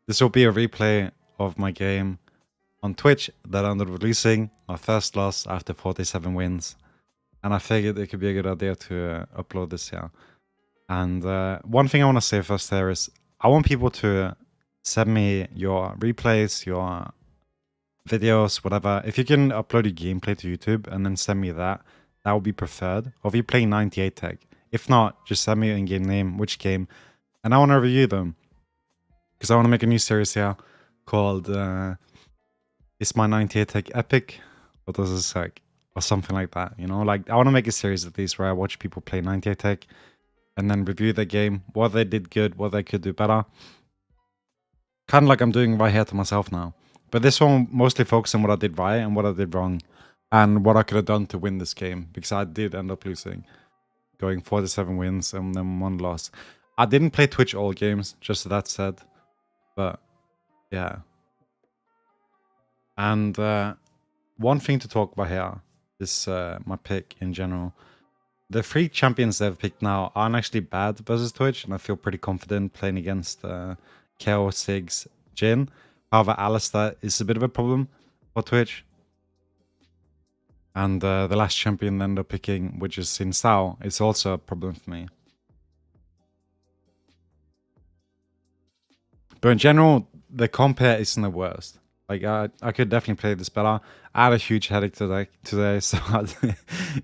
This will be a replay of my game on Twitch that ended up losing my first loss after 47 wins. And I figured it could be a good idea to upload this here. And one thing I want to say first here is I want people to send me your replays, your videos, whatever. If you can upload your gameplay to YouTube and then send me that, that would be preferred. Or if you're playing 98 Tech. If not, just send me your in-game name, which game, and I want to review them. Because I want to make a new series here called Is My 98 Tech Epic? Or does it suck? Or something like that, you know? Like, I want to make a series of these where I watch people play 98 Tech and then review their game, what they did good, what they could do better. Kind of like I'm doing right here to myself now. But this one mostly focuses on what I did right and what I did wrong. And what I could have done to win this game. Because I did end up losing. Going 47 wins and then 1 loss. I didn't play Twitch all games, just so that said. But, yeah. And one thing to talk about here is my pick in general. The 3 champions they've picked now aren't actually bad versus Twitch, and I feel pretty confident playing against KO, Siggs, Jin. However, Alistair is a bit of a problem for Twitch. And the last champion they ended up picking, which is Sin Sao, is also a problem for me. But in general, the compare isn't the worst. Like, I could definitely play this better. I had a huge headache today, so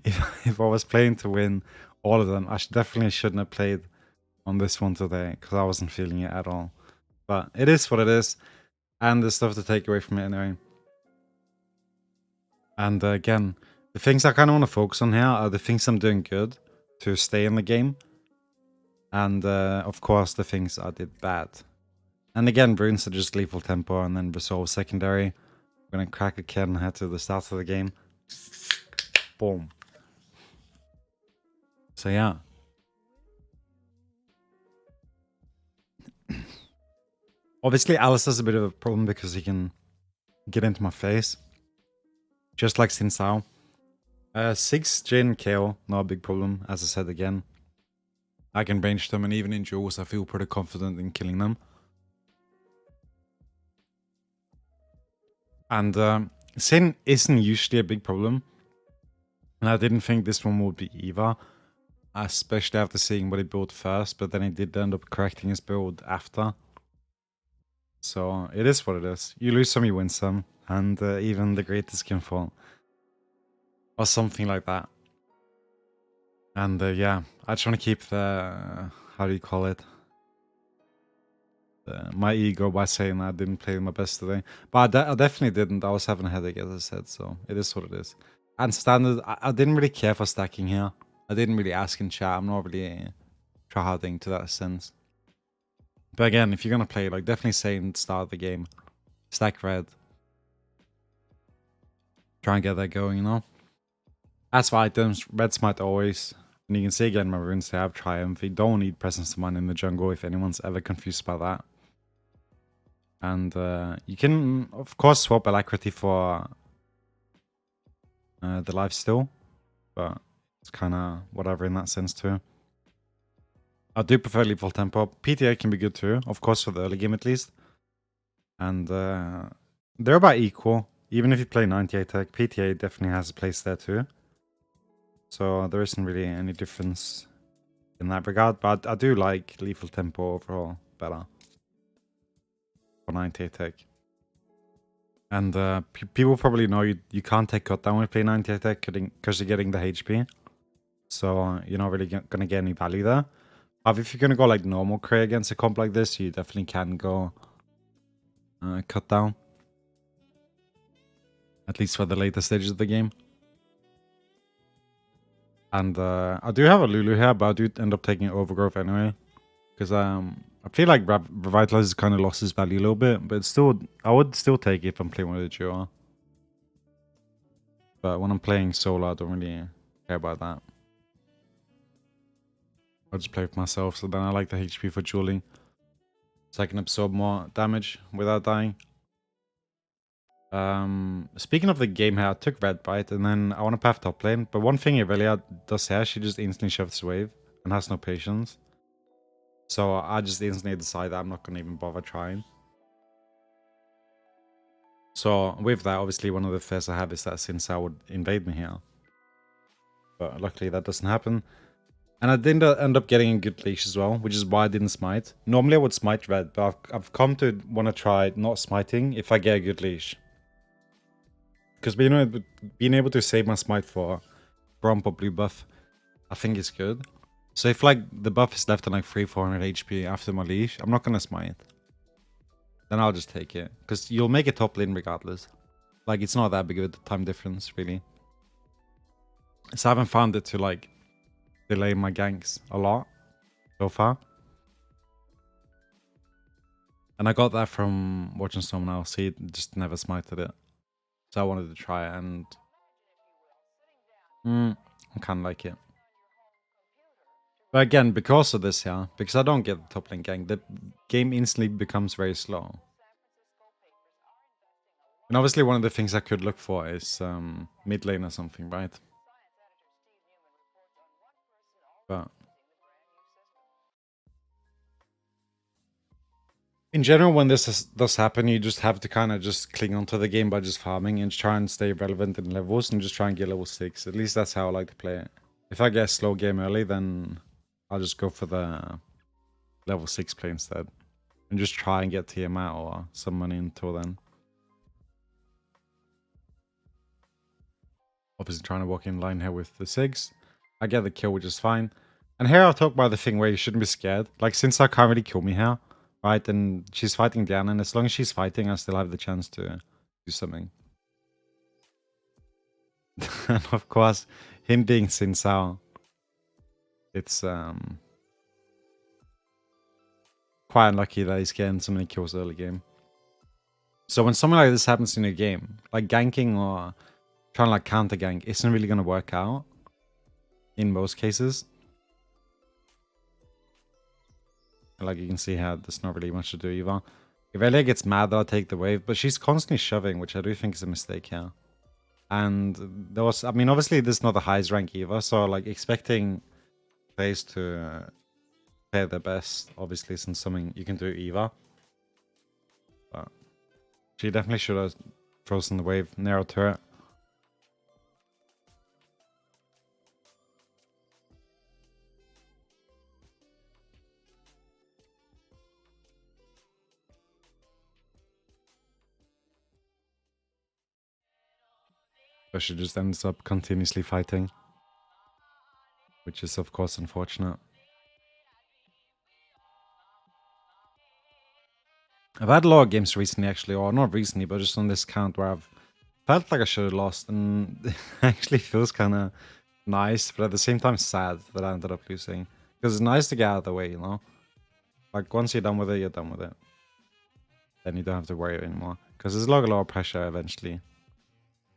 if I was playing to win all of them, I definitely shouldn't have played on this one today, because I wasn't feeling it at all. But it is what it is, and there's stuff to take away from it anyway. And again, the things I kind of want to focus on here are the things I'm doing good to stay in the game. And of course, the things I did bad. And again, runes are just lethal tempo and then resolve secondary. I'm gonna crack a kid and head to the start of the game. Boom. So yeah. Obviously, Alistair's a bit of a problem because he can get into my face. Just like Sin Sao. 6 Jin KO, not a big problem, as I said again. I can range them, and even in duels, I feel pretty confident in killing them. And Sin isn't usually a big problem. And I didn't think this one would be either. Especially after seeing what he built first, but then he did end up correcting his build after. So it is what it is. You lose some, you win some. And even the greatest can fall. Or something like that. And yeah, I just want to keep the, how do you call it? My ego by saying I didn't play my best today. But I definitely didn't. I was having a headache, as I said, so it is what it is. And standard, I didn't really care for stacking here. I didn't really ask in chat. I'm not really tryharding to that sense. But again, if you're going to play, like, definitely say in the start of the game, stack red. Try and get that going, you know? As for items, red smite always. And you can see again my runes, they have Triumph. You don't need Presence of Mind in the jungle if anyone's ever confused by that. And you can, of course, swap Alacrity for the lifesteal. But it's kind of whatever in that sense too. I do prefer lethal tempo. PTA can be good too, of course, for the early game at least. And they're about equal. Even if you play 98 Tech, PTA definitely has a place there too. So there isn't really any difference in that regard. But I do like lethal tempo overall better for 98 Tech. And people probably know you can't take cut down when you play 98 Tech because you're getting the HP. So you're not really going to get any value there. But if you're going to go like normal cray against a comp like this, you definitely can go cut down. At least for the later stages of the game. And I do have a Lulu here, but I do end up taking Overgrowth anyway. Because I feel like Revitalize has kind of lost its value a little bit. But it's still, I would still take it if I'm playing with a duo. But when I'm playing solo, I don't really care about that. I'll just play with myself. So then I like the HP for dueling. So I can absorb more damage without dying. Speaking of the game here, I took red bite and then I want to path top lane. But one thing Irelia does here, she just instantly shoves wave and has no patience. So I just instantly decide that I'm not going to even bother trying. So with that, obviously one of the fears I had is that Sinsa would invade me here. But luckily that doesn't happen. And I didn't end up getting a good leash as well, which is why I didn't smite. Normally I would smite red, but I've come to want to try not smiting if I get a good leash. Because being able to save my smite for Grump or blue buff, I think is good. So if like the buff is left on like 300-400 HP after my leash, I'm not gonna smite. Then I'll just take it. Because you'll make it top lane regardless. Like it's not that big of a time difference, really. So I haven't found it to like delay my ganks a lot so far. And I got that from watching someone else. He just never smited it. So I wanted to try it and I kind of like it. But again, because of this here, because I don't get the top lane gank, the game instantly becomes very slow. And obviously one of the things I could look for is mid lane or something, right? But in general, when this does happen, you just have to kind of just cling onto the game by just farming and try and stay relevant in levels and just try and get level 6. At least that's how I like to play it. If I get a slow game early, then I'll just go for the level 6 play instead. And just try and get TMA or some money until then. Obviously trying to walk in line here with the 6. I get the kill, which is fine. And here I'll talk about the thing where you shouldn't be scared. Like, since I can't really kill me here, right? And she's fighting Diana, and as long as she's fighting, I still have the chance to do something. And of course, him being Xin Sao, it's quite unlucky that he's getting so many kills early game. So when something like this happens in a game, like ganking or trying to like counter gank isn't really going to work out in most cases. And like you can see here, there's not really much to do either. If Elia gets mad, I'll take the wave, but she's constantly shoving, which I do think is a mistake here. And there was, I mean, obviously this is not the highest rank either, so like expecting players to play their best obviously isn't something you can do either. But she definitely should have frozen the wave, narrow turret. But she just ends up continuously fighting, which is of course unfortunate. I've had a lot of games recently actually, or not recently, but just on this count where I've felt like I should have lost, and it actually feels kind of nice, but at the same time sad that I ended up losing. Because it's nice to get out of the way, you know? Like, once you're done with it, you're done with it. Then you don't have to worry anymore. Because there's a lot of pressure eventually.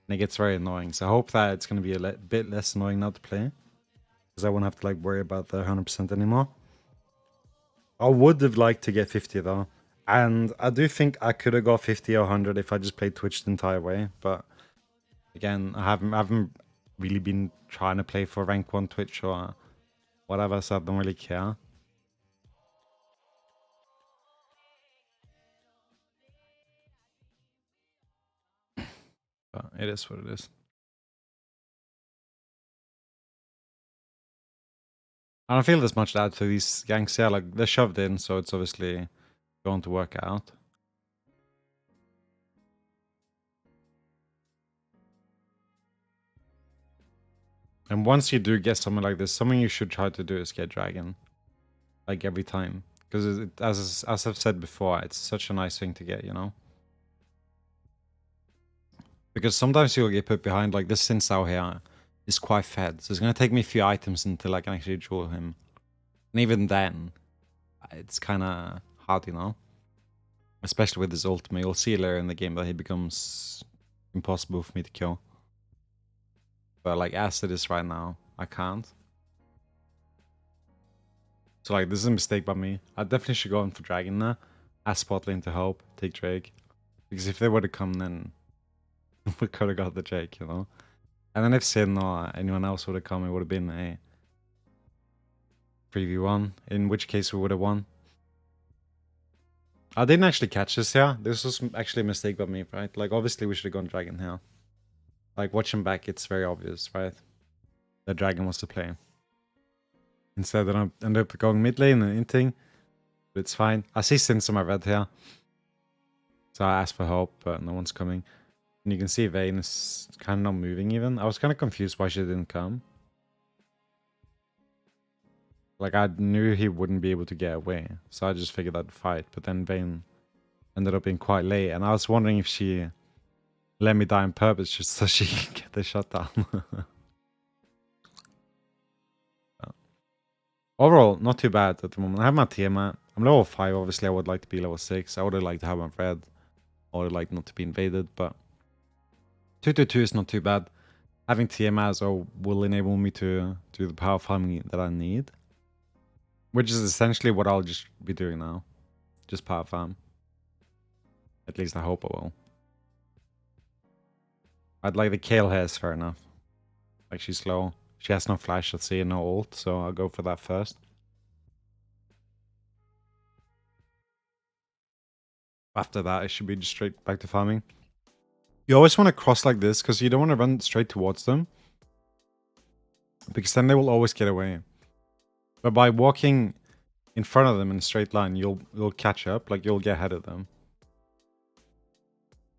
And it gets very annoying. So I hope that it's going to be a bit less annoying now to play. Because I won't have to, like, worry about the 100% anymore. I would have liked to get 50, though. And I do think I could have got 50 or 100 if I just played Twitch the entire way. But, again, I haven't really been trying to play for rank 1 Twitch or whatever, so I don't really care. But it is what it is. I don't feel there's much to add to these ganks here. Like, they're shoved in, so it's obviously going to work out. And once you do get something like this, something you should try to do is get Dragon. Like, every time. Because as I've said before, it's such a nice thing to get, you know? Because sometimes you'll get put behind, like this Xin Sao here is quite fed. So it's going to take me a few items until I can actually draw him. And even then, it's kind of hard, you know? Especially with his ultimate. You'll see later in the game that he becomes impossible for me to kill. But like as it is right now, I can't. So like this is a mistake by me. I definitely should go in for Dragon now. Ask spot lane to help, take Drake. Because if they would have come then we could have got the Drake, you know? And then if Sin or anyone else would have come, it would have been a 3v1, in which case we would have won. I didn't actually catch this here. This was actually a mistake by me, right? Like, obviously we should have gone dragon here. Like, watching back, it's very obvious, right? The dragon was the play. Instead, I ended up going mid lane and inting. But it's fine. I see Sins on my red here. So I asked for help, but no one's coming. And you can see Vayne is kind of not moving even. I was kind of confused why she didn't come. Like, I knew he wouldn't be able to get away. So I just figured I'd fight. But then Vayne ended up being quite late. And I was wondering if she let me die on purpose just so she can get the shutdown. Overall, not too bad at the moment. I have my Tiamat. I'm level 5. Obviously, I would like to be level 6. I would have liked to have my red. I would have liked not to be invaded. But 2-2-2 is not too bad. Having Tiamat as well will enable me to do the power farming that I need. Which is essentially what I'll just be doing now. Just power farm. At least I hope I will. I'd like the Kale here is fair enough. Like, she's slow. She has no flash, let's see, and no ult, so I'll go for that first. After that, I should be just straight back to farming. You always want to cross like this, because you don't want to run straight towards them. Because then they will always get away. But by walking in front of them in a straight line, you'll catch up, like you'll get ahead of them.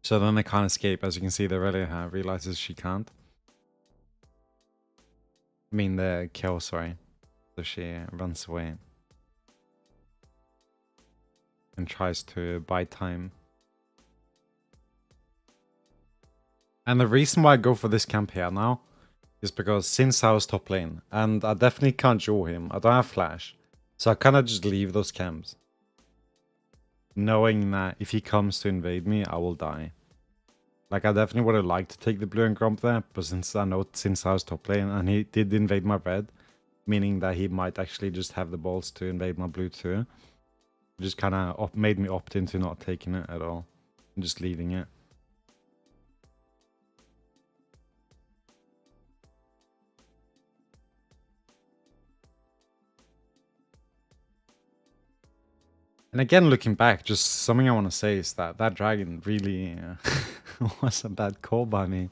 So then they can't escape. As you can see, the Relia realizes she can't. I mean, the kill, sorry. So she runs away. And tries to buy time. And the reason why I go for this camp here now is because since I was top lane, and I definitely can't draw him, I don't have flash. So I kind of just leave those camps. Knowing that if he comes to invade me, I will die. Like, I definitely would have liked to take the blue and grump there, but since I was top lane, and he did invade my red, meaning that he might actually just have the balls to invade my blue too. It just kind of made me opt into not taking it at all, and just leaving it. And again, looking back, just something I want to say is that dragon really was a bad call by me.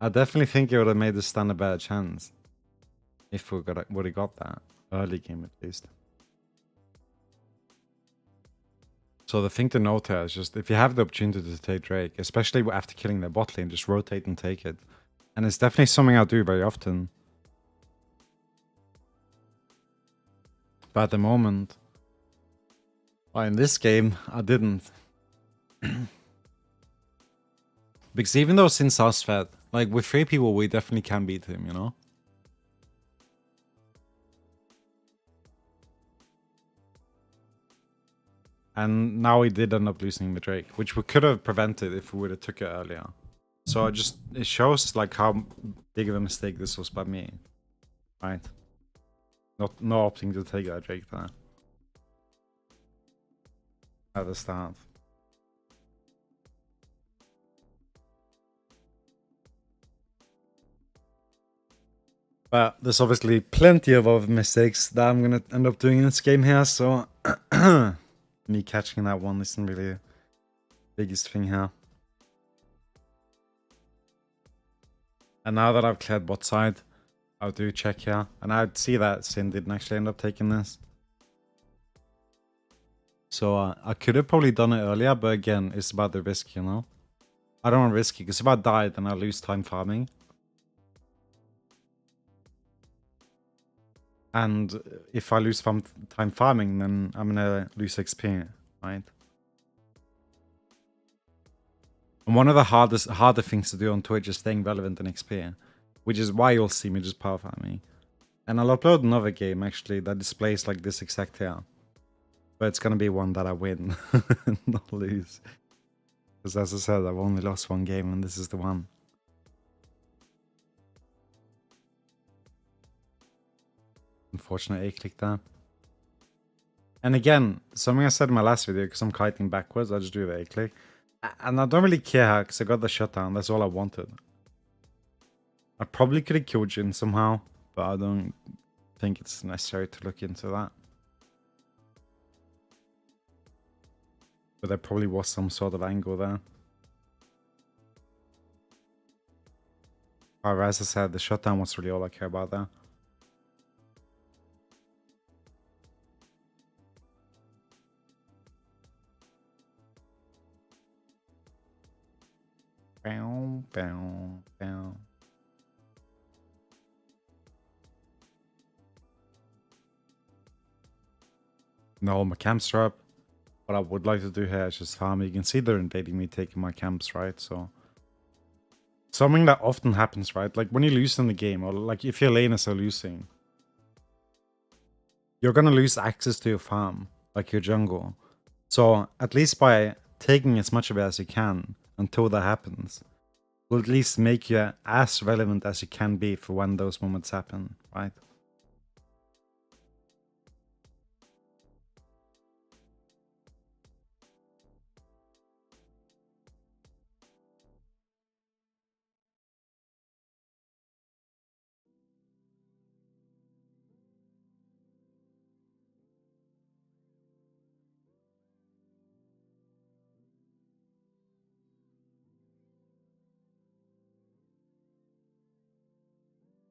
I definitely think it would have made us stand a better chance if we would have got that early game at least. So the thing to note here is just if you have the opportunity to take Drake, especially after killing their bot lane, just rotate and take it. And it's definitely something I do very often. But at the moment, well, in this game, I didn't. Because even though since I was fed, like with 3 people, we definitely can beat him, you know? And now we did end up losing the Drake, which we could have prevented if we would have took it earlier. So it shows like how big of a mistake this was by me, right? Not opting to take that Drake there at the start. But there's obviously plenty of other mistakes that I'm gonna end up doing in this game here, so me catching that one isn't really the biggest thing here. And now that I've cleared bot side, I'll do check here. And I'd see that Sin didn't actually end up taking this. So I could have probably done it earlier, but again, it's about the risk, you know? I don't want to risk it, because if I die, then I lose time farming. And if I lose time farming, then I'm gonna lose XP, right? And one of the harder things to do on Twitch is staying relevant in XP, which is why you'll see me just power farming. And I'll upload another game actually that displays like this exact here. But it's gonna be one that I win, not lose. Because as I said, I've only lost one game and this is the one. Unfortunate A-click there. And again, something I said in my last video, because I'm kiting backwards, I just do the A-click. And I don't really care because I got the shutdown, that's all I wanted. I probably could have killed Jin somehow, but I don't think it's necessary to look into that. But there probably was some sort of angle there. However, as I said, the shutdown was really all I care about there. Bow, bow, bow. No, my camps are up. What I would like to do here is just farm. You can see they're invading me, taking my camps, right? So something that often happens, right? Like when you lose in the game, or like if your laners are losing, you're gonna lose access to your farm, like your jungle. So at least by taking as much of it as you can until that happens, will at least make you as relevant as you can be for when those moments happen, right?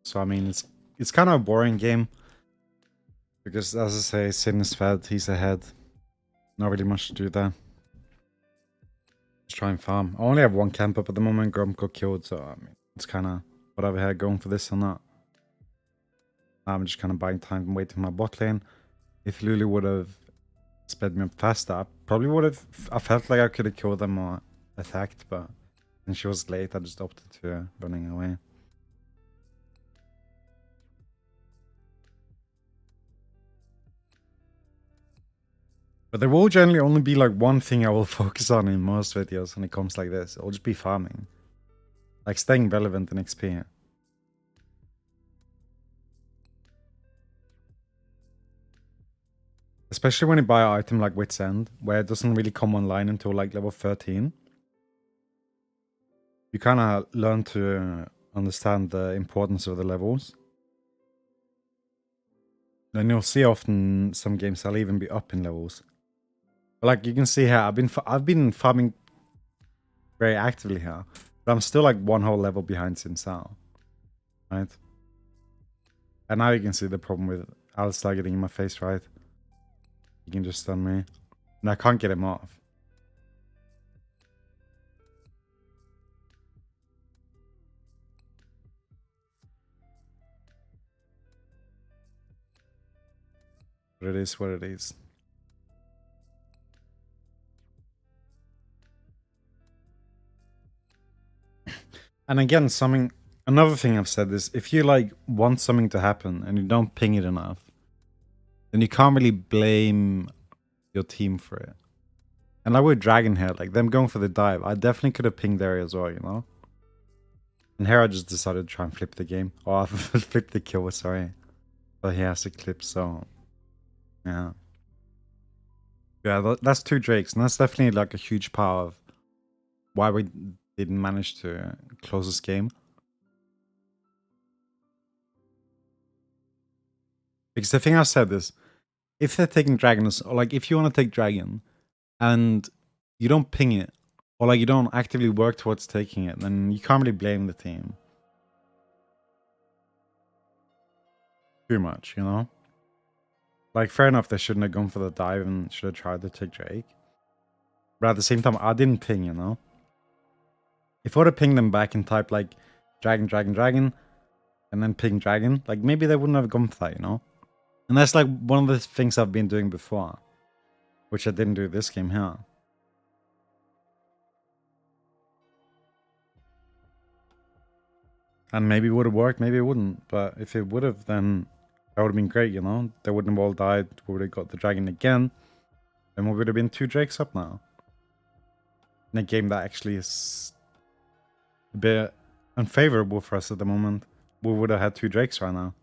So I mean, it's kind of a boring game because, as I say, Sin is fed, he's ahead. Not really much to do there. Just try and farm. I only have one camp up at the moment. Grump got killed, so I mean, it's kind of whatever here, going for this or not. I'm just kind of buying time and waiting for my bot lane. If Lulu would have sped me up faster, I probably would have. I felt like I could have killed them or attacked, but when she was late, I just opted to running away. But there will generally only be like one thing I will focus on in most videos when it comes like this. It'll just be farming. Like staying relevant in XP. Especially when you buy an item like Wit's End, where it doesn't really come online until like level 13. You kind of learn to understand the importance of the levels. And you'll see often some games I'll even be up in levels. But like you can see here, I've been farming very actively here, but I'm still like one whole level behind since now, right? And now you can see the problem with Alistar getting in my face, right? He can just stun me, and I can't get him off. But it is what it is. And again, another thing I've said is if you like want something to happen and you don't ping it enough, then you can't really blame your team for it. And like with Dragon here, like them going for the dive, I definitely could have pinged there as well, you know? And here I just decided to try and flip the game. Oh, I flipped the kill, sorry. But he has a clip, so yeah. Yeah, that's 2 Drakes, and that's definitely like a huge part of why we didn't manage to close this game. Because the thing I said is, if they're taking Dragons, or like if you want to take Dragon, and you don't ping it, or like you don't actively work towards taking it, then you can't really blame the team too much, you know? Like, fair enough, they shouldn't have gone for the dive and should have tried to take Drake. But at the same time, I didn't ping, you know? If I would have pinged them back and typed like Dragon, Dragon, Dragon, and then ping Dragon, like maybe they wouldn't have gone for that, you know? And that's like one of the things I've been doing before, which I didn't do this game here. And maybe it would have worked, maybe it wouldn't. But if it would have, then that would have been great, you know? They wouldn't have all died. We would have got the dragon again. And we would have been 2 Drakes up now. In a game that actually is a bit unfavorable for us at the moment. We would have had 2 Drakes right now.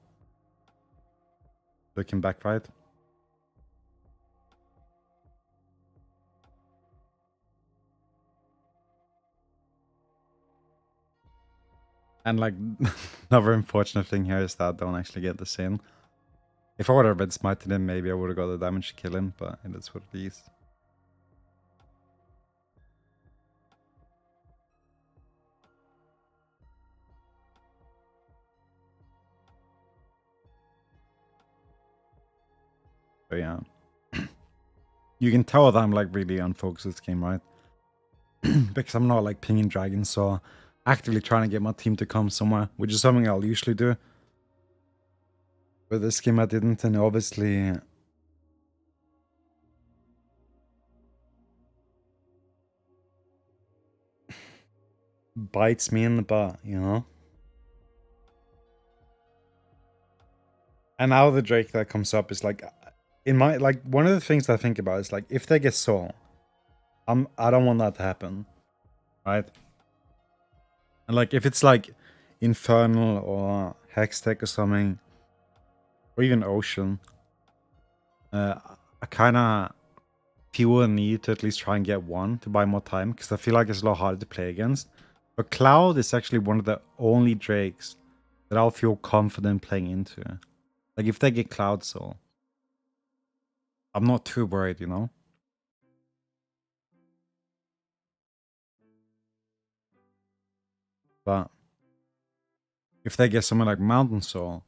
Looking back, right? And like, another unfortunate thing here is that I don't actually get the sin. If I would have been smited him, maybe I would have got the damage to kill him, but that's what it is. But yeah. You can tell that I'm like really unfocused this game, right? Because I'm not like pinging dragons, so actively trying to get my team to come somewhere, which is something I'll usually do. But this game I didn't, and obviously bites me in the butt, you know? And now the Drake that comes up is like, in my, like, one of the things I think about is like, if they get soul, I don't want that to happen, right? And like, if it's like Infernal or Hextech or something, or even Ocean, I kind of feel a need to at least try and get one to buy more time, because I feel like it's a lot harder to play against. But Cloud is actually one of the only Drakes that I'll feel confident playing into. Like, if they get Cloud Soul, I'm not too worried, you know? But if they get something like Mountain Soul,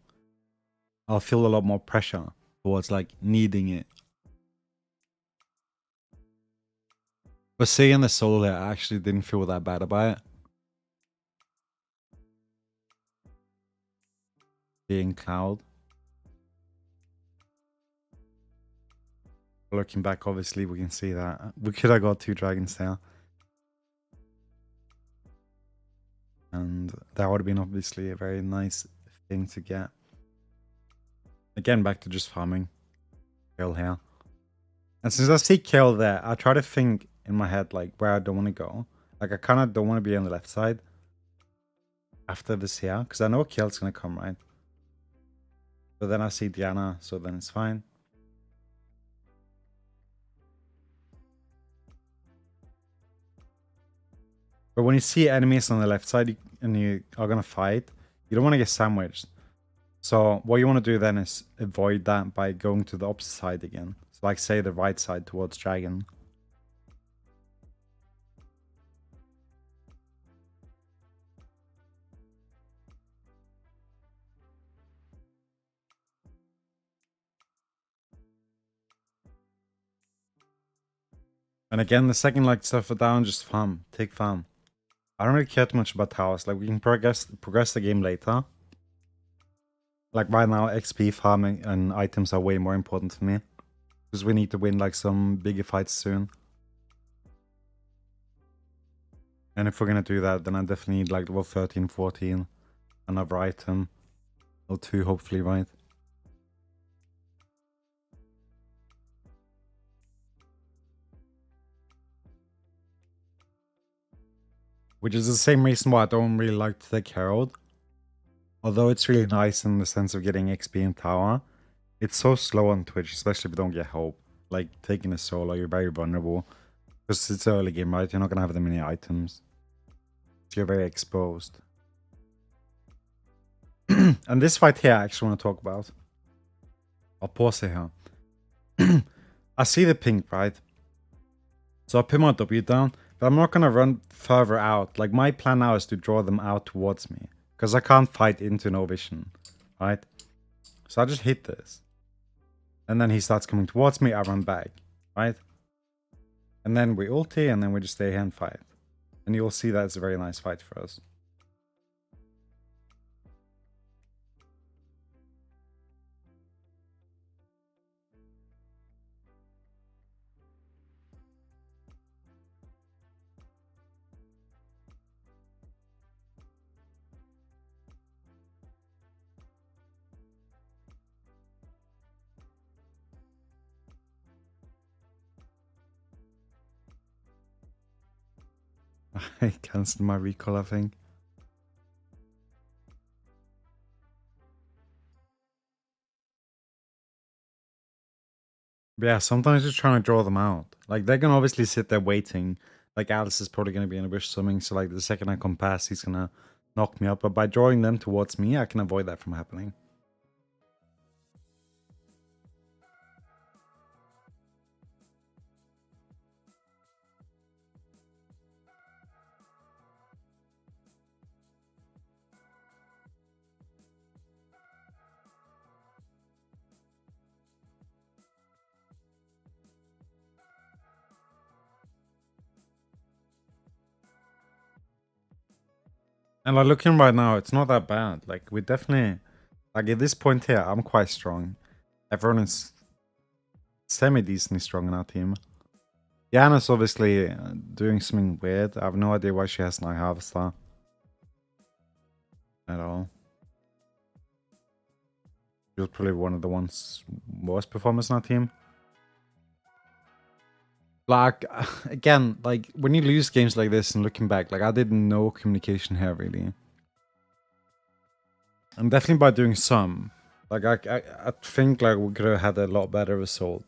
I'll feel a lot more pressure towards like needing it. But seeing the soul there, I actually didn't feel that bad about it. Being Cloud. Looking back, obviously, we can see that we could have got 2 dragons there. And that would have been obviously a very nice thing to get. Again, back to just farming. Kill here. And since I see kill there, I try to think in my head like where I don't want to go. Like, I kind of don't want to be on the left side after this here, because I know kill's going to come, right? But then I see Diana, so then it's fine. But when you see enemies on the left side and you are going to fight, you don't want to get sandwiched. So what you want to do then is avoid that by going to the opposite side again. So like, say the right side towards dragon. And again, the second like stuff down, just farm. Take farm. I don't really care too much about towers. Like, we can progress the game later. Like, right now, XP farming and items are way more important to me. Because we need to win like some bigger fights soon. And if we're gonna do that, then I definitely need like level 13, 14. Another item. Or 2, hopefully, right? Which is the same reason why I don't really like to take Herald. Although it's really nice in the sense of getting XP in tower, it's so slow on Twitch, especially if you don't get hope. Like, taking a solo, you're very vulnerable. Because it's early game, right? You're not going to have that many items. So you're very exposed. And this fight here I actually want to talk about. I'll pause it here. I see the pink, right? So I put my W down, but I'm not going to run further out. Like, my plan now is to draw them out towards me. Because I can't fight into no vision, right? So I just hit this. And then he starts coming towards me, I run back, right? And then we ulti, and then we just stay here and fight. And you'll see that it's a very nice fight for us. I cancelled my recall, I think. But yeah, sometimes just trying to draw them out. Like, they're gonna obviously sit there waiting. Like, Alice is probably gonna be in a bush swimming, so like the second I come past, he's gonna knock me up. But by drawing them towards me, I can avoid that from happening. And like looking right now, it's not that bad. Like we definitely, like at this point here, I'm quite strong. Everyone is semi-decently strong in our team. Yana's obviously doing something weird. I have no idea why she has no harvester at all. She was probably one of the worst performers in our team. Like, again, like, when you lose games like this and looking back, like, I did no communication here, really. And definitely by doing some. Like, I think, like, we could have had a lot better result.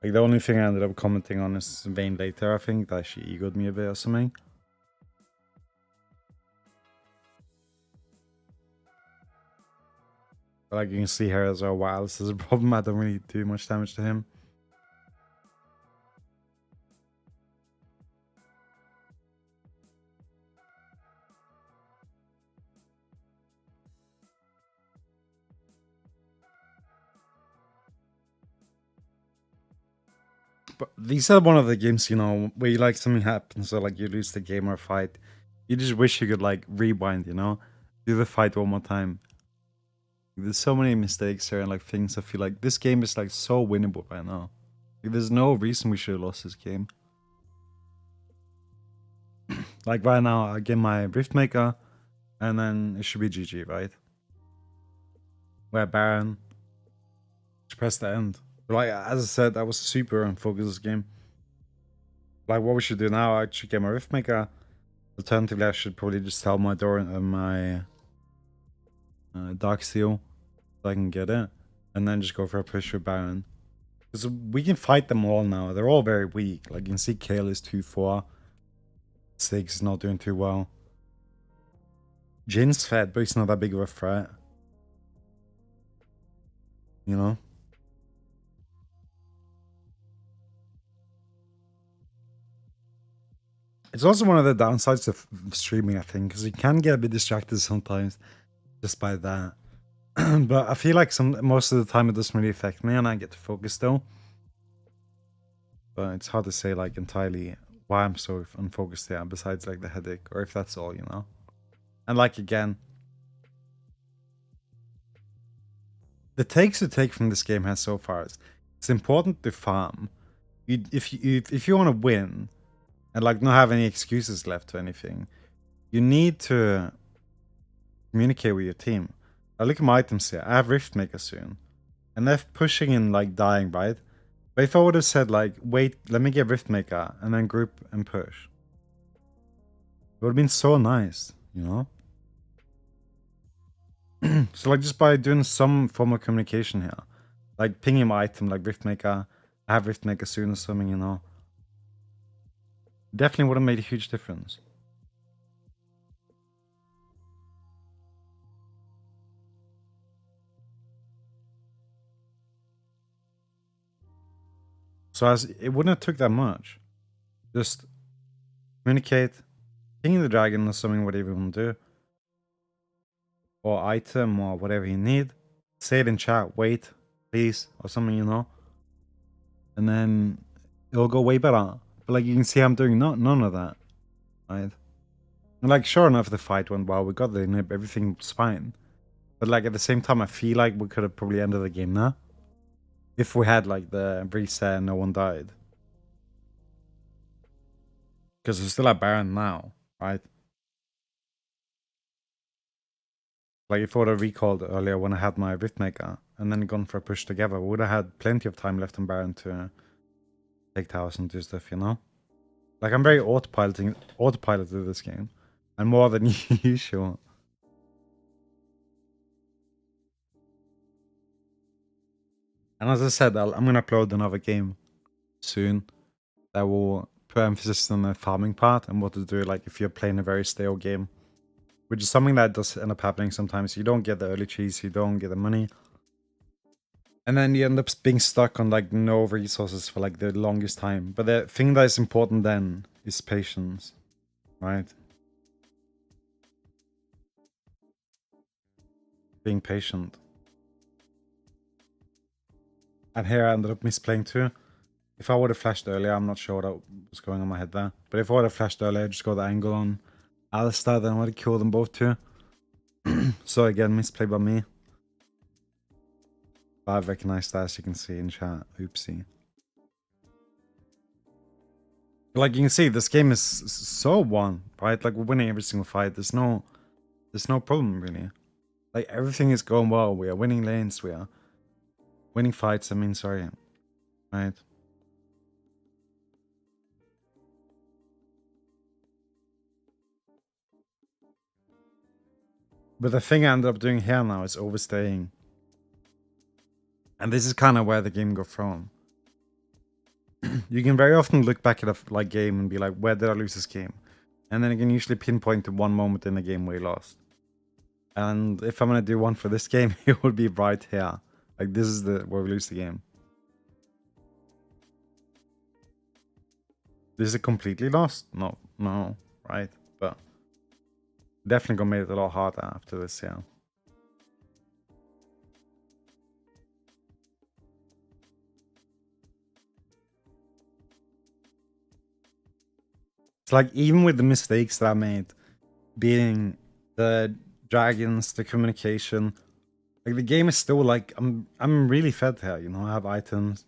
Like, the only thing I ended up commenting on is Vayne later, I think, that she egoed me a bit or something. But, like, you can see here as well, wow, this is a problem. I don't really do much damage to him. But these are one of the games, you know, where you, like, something happens or like you lose the game or fight. You just wish you could like rewind, you know? Do the fight one more time. There's so many mistakes here and like things I feel like this game is like so winnable right now. Like, there's no reason we should have lost this game. Like right now, I get my Riftmaker and then it should be GG, right? Where Baron, just press the end. But like, as I said, I was super unfocused this game. Like, what we should do now, I should get my Riftmaker. Alternatively, I should probably just sell my door and my Dark Seal so I can get it. And then just go for a push with Baron. Because we can fight them all now. They're all very weak. Like, you can see Kale is 2-4. 6 is not doing too well. Jin's fed, but he's not that big of a threat. You know? It's also one of the downsides of streaming, I think, because you can get a bit distracted sometimes just by that. But I feel like most of the time it doesn't really affect me and I get to focus still. But it's hard to say like entirely why I'm so unfocused here, besides like the headache, or if that's all, you know? And like again, the takes to take from this game has so far is it's important to farm. If you want to win and like not have any excuses left to anything, you need to communicate with your team. I look at my items here. I have Riftmaker soon, and they're pushing in like dying, right? But if I would have said like, wait, let me get Riftmaker and then group and push, it would have been so nice, you know? So like just by doing some form of communication here, like pinging my item like Riftmaker, I have Riftmaker soon or something, you know? Definitely would have made a huge difference. So as it wouldn't have took that much. Just communicate, ping the dragon or something, whatever you want to do. Or item or whatever you need. Say it in chat, wait, please, or something, you know? And then it'll go way better. But like you can see I'm doing none of that. Right? And like sure enough the fight went well, we got the nib, everything's fine. But like at the same time I feel like we could have probably ended the game now. If we had like the reset and no one died. Because we're still at Baron now, right? Like if I would have recalled earlier when I had my Riftmaker and then gone for a push together, we would have had plenty of time left on Baron to take towers and do stuff, you know? Like I'm very autopiloted this game. And more than usual. And as I said, I'm gonna upload another game soon that will put emphasis on the farming part and what to do like if you're playing a very stale game. Which is something that does end up happening sometimes. You don't get the early cheese, you don't get the money. And then you end up being stuck on like no resources for like the longest time. But the thing that is important then is patience, right? Being patient. And here I ended up misplaying too. If I would have flashed earlier, I'm not sure what was going on in my head there. But if I would have flashed earlier, just got the angle on Alistair, then I would have killed them both too. So again, misplay by me. I've recognized that, as you can see in chat. Oopsie. Like you can see, this game is so won, right? Like we're winning every single fight. There's no problem really. Like everything is going well. We are winning lanes. We are winning fights. I mean, sorry, right? But the thing I ended up doing here now is overstaying. And this is kind of where the game got thrown. You can very often look back at a game and be like, where did I lose this game? And then you can usually pinpoint to one moment in the game where you lost. And if I'm going to do one for this game, it would be right here. Like this is where we lose the game. This is it completely lost? No, right? But definitely gonna make it a lot harder after this, yeah. It's like even with the mistakes that I made, beating the dragons, the communication, like the game is still like I'm really fed here, you know. I have items.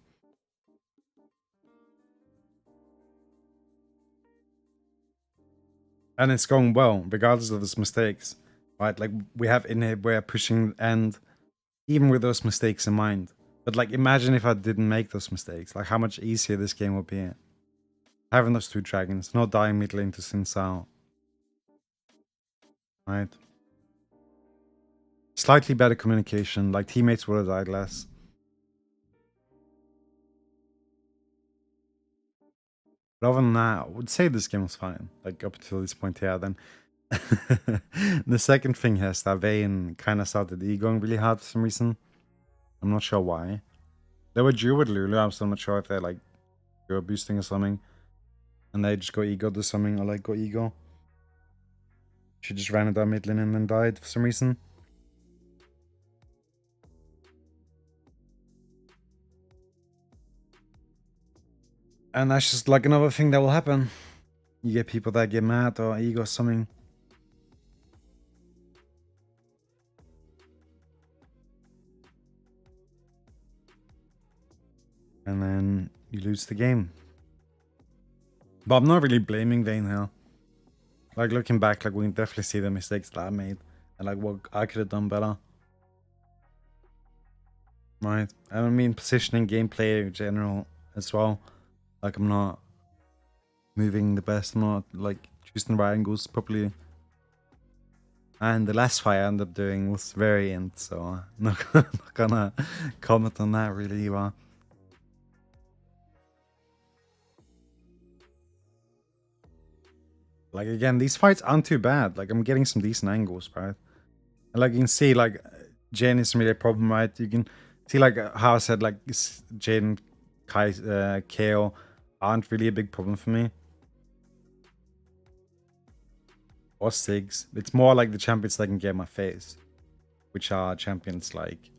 And it's going well, regardless of those mistakes. Right? Like we have in here we're pushing and even with those mistakes in mind. But like imagine if I didn't make those mistakes, like how much easier this game would be. Having those two dragons, not dying mid lane to Sin Sao. Right? Slightly better communication, like teammates would have died less. But other than that, I would say this game was fine. Like up until this point here, then the second thing here is that Vayne kind of started egoing really hard for some reason. I'm not sure why. They were due with Lulu, I'm still not sure if they're like duo boosting or something. And they just got egoed or something, or like got ego. She just ran it down mid lane and then died for some reason. And that's just like another thing that will happen. You get people that get mad or ego or something. And then you lose the game. But I'm not really blaming Vayne here. Like looking back, like we can definitely see the mistakes that I made. And like what I could have done better. Right? I mean positioning, gameplay in general as well. Like I'm not moving the best, I'm not like choosing the right angles properly. And the last fight I ended up doing was variant, so I'm not gonna comment on that really either. Like again, these fights aren't too bad. Like I'm getting some decent angles, right? And like you can see, like Jane isn't really a problem, right? You can see like how I said, like Jane, Kai, KO aren't really a big problem for me. Or Sigs. It's more like the champions that can get in my face, which are champions like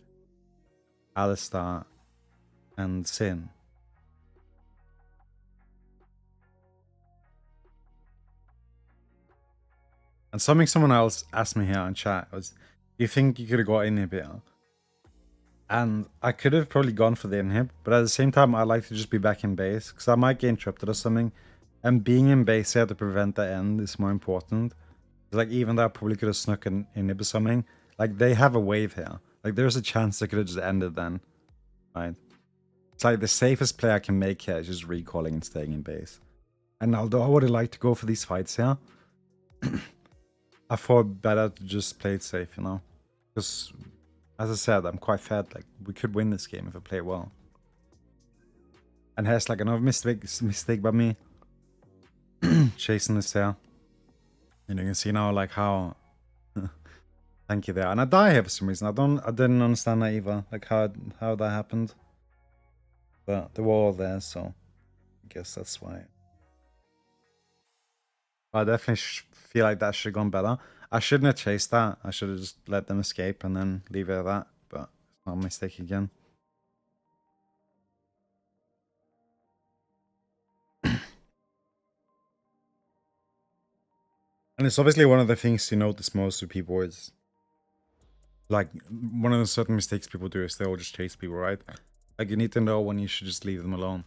Alistar and Sin. And something someone else asked me here in chat was, do you think you could have got inhibitor? And I could have probably gone for the inhib, but at the same time, I like to just be back in base because I might get interrupted or something. And being in base here to prevent the end is more important. Like even though I probably could have snuck an inhib or something, like they have a wave here. Like there's a chance they could have just ended then, right? It's like the safest play I can make here is just recalling and staying in base. And although I would have liked to go for these fights here, I thought better to just play it safe, you know? Because, as I said, I'm quite fed. Like, we could win this game if I play well. And here's like another mistake by me. Chasing this here. And you can see now, like, how... Thank you there. And I die here for some reason. I didn't understand that either. Like, how that happened. But they were all there, so... I guess that's why. I definitely feel like that should have gone better. I shouldn't have chased that. I should have just let them escape and then leave it at that. But it's not a mistake again. And it's obviously one of the things you notice most with people is, like, one of the certain mistakes people do is they all just chase people, right? Like, you need to know when you should just leave them alone.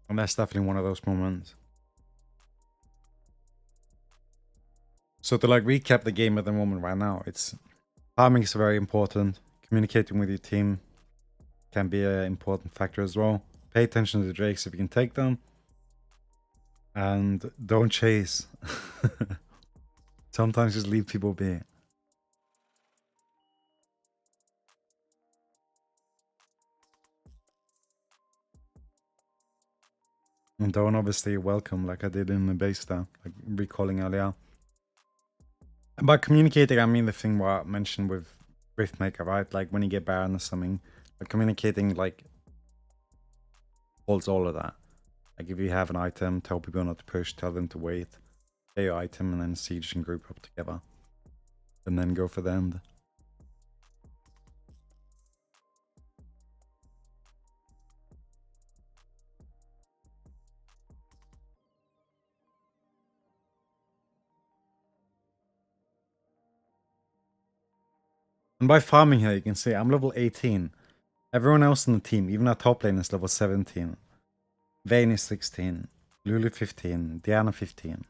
And that's definitely one of those moments. So to, like, recap the game at the moment right now, it's farming is very important. Communicating with your team can be an important factor as well. Pay attention to the drakes if you can take them. And don't chase. Sometimes just leave people be. And don't obviously welcome like I did in the base there, like recalling earlier. And by communicating, I mean the thing what I mentioned with Riftmaker, right? Like when you get Baron or something, like communicating like holds all of that. Like if you have an item, tell people not to push, tell them to wait, get your item, and then siege and group up together. And then go for the end. And by farming here, you can see I'm level 18. Everyone else in the team, even our top lane, is level 17. Vayne is 16. Lulu 15. Diana 15.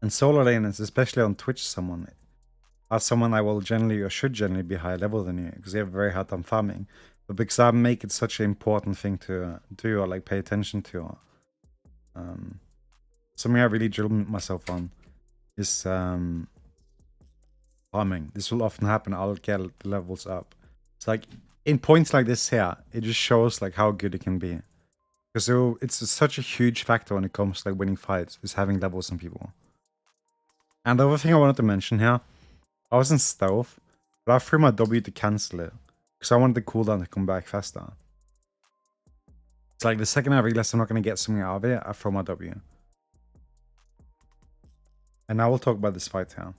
And solo laners, especially on Twitch, someone I will generally or should generally be higher level than you because they have a very hard time farming. But because I make it such an important thing to do or like pay attention to, something I really drill myself on is farming. This will often happen. I'll get the levels up. It's like in points like this here, it just shows like how good it can be. Because it's such a huge factor when it comes to like winning fights, is having levels on people. And the other thing I wanted to mention here, I was in stealth, but I threw my W to cancel it. Because I wanted the cooldown to come back faster. It's like the second I realized I'm not going to get something out of it, I throw my W. And now we'll talk about this fight here.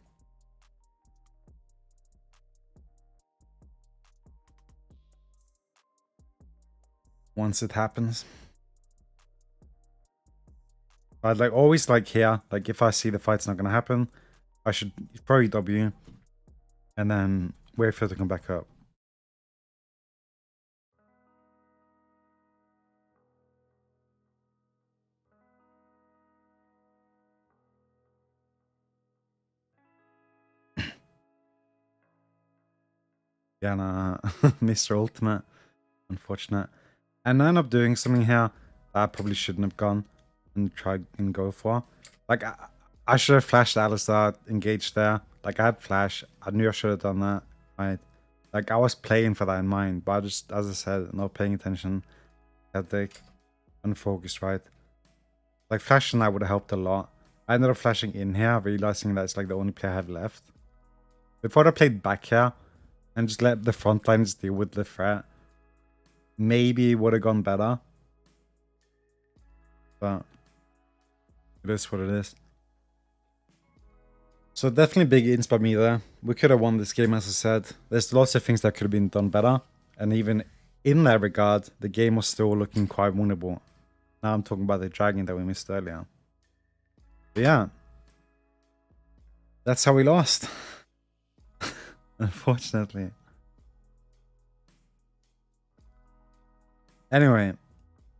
Once it happens. But like always like here, like if I see the fight's not going to happen, I should throw W. And then wait for it to come back up. Yeah, nah, Mr. Ultimate. Unfortunate. And I end up doing something here that I probably shouldn't have gone and tried and go for. Like, I should have flashed Alistar, engaged there. Like, I had flash. I knew I should have done that. Right? Like, I was playing for that in mind, but I just, as I said, not paying attention. Hectic. Unfocused, right? Like, flashing that would have helped a lot. I ended up flashing in here, realizing that it's like the only player I have left. Before I played back here and just let the front lines deal with the threat, maybe it would have gone better. But it is what it is. So definitely big ins by me there. We could have won this game, as I said. There's lots of things that could have been done better. And even in that regard, the game was still looking quite winnable. Now I'm talking about the dragon that we missed earlier. But yeah. That's how we lost. Unfortunately. Anyway,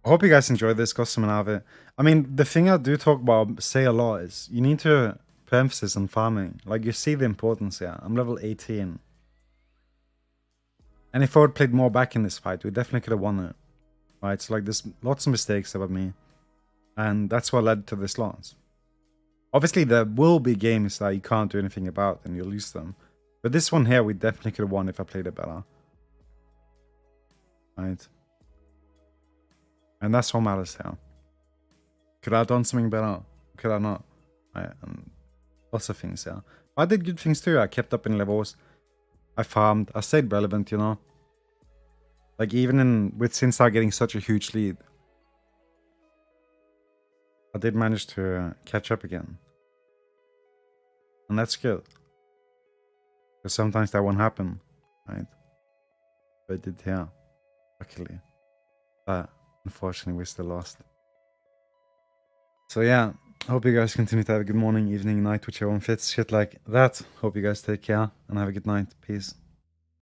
I hope you guys enjoyed this, got something out of it. I mean, the thing I do talk about, say a lot, is you need to put emphasis on farming. Like, you see the importance here. I'm level 18. And if I would played more back in this fight, we definitely could have won it. Right? So, like, there's lots of mistakes about me. And that's what led to this loss. Obviously, there will be games that you can't do anything about and you'll lose them. But this one here, we definitely could have won if I played it better. Right? And that's what matters here. Could I have done something better? Could I not? Right? And lots of things here. I did good things too. I kept up in levels. I farmed. I stayed relevant, you know. Like even with Sinstar getting such a huge lead, I did manage to catch up again. And that's good. Because sometimes that won't happen, right? But it did here, luckily. But unfortunately we still lost. So yeah, Hope you guys continue to have a good morning, evening, night, whichever one fits. Shit like that. Hope you guys take care and have a good night. Peace.